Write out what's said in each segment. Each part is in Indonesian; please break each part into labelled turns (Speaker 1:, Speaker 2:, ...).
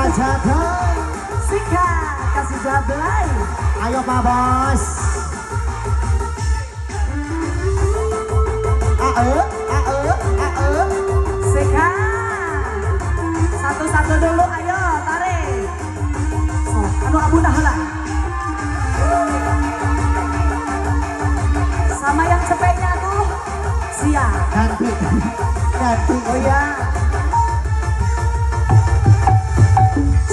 Speaker 1: Raja
Speaker 2: Sika kasih jablay.
Speaker 1: Ayo Pak Bos.
Speaker 2: Sika. Satu-satu dulu ayo tarik. Anu abu dah. Sama yang cepetnya tuh siap.
Speaker 1: Ganti.
Speaker 2: Oh ya.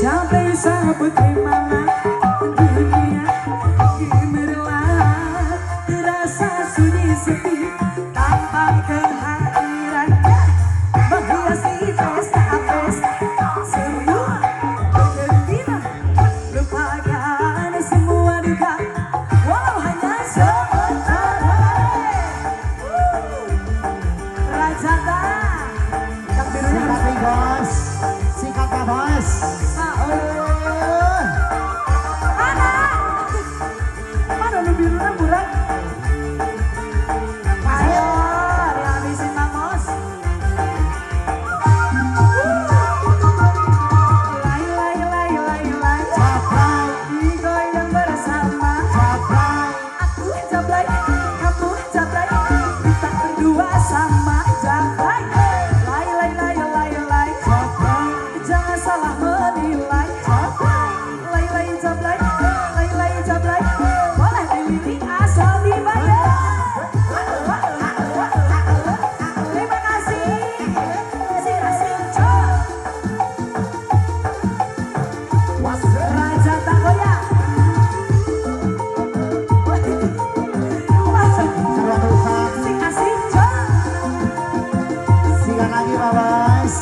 Speaker 2: Capek sahabat gimana dunia gemerlap terasa sunyi sepi tanpa kehadiran menghiasi pesta semua bergembira lupakan semua duka walau hanya sementara. Rajata yang birunya
Speaker 1: Sikat Bos. Sikat Pak Bos.
Speaker 2: Mana lu birunya murah? Ayo, dihabisin Mamos. Lay.
Speaker 1: Jablay.
Speaker 2: Digoyang bersama.
Speaker 1: Jablay.
Speaker 2: Aku jablay, kamu jablay. Kita berdua sama jablay. Lay.
Speaker 1: Jablay.
Speaker 2: Jangan salah menilai. Lay jablay. Boleh dilirik asal dibayar. Terima kasih. Kasih cok. Raja Tagoya.
Speaker 1: Sudah rusak.
Speaker 2: Kasih cok.
Speaker 1: Sikat lagi Pak Bos.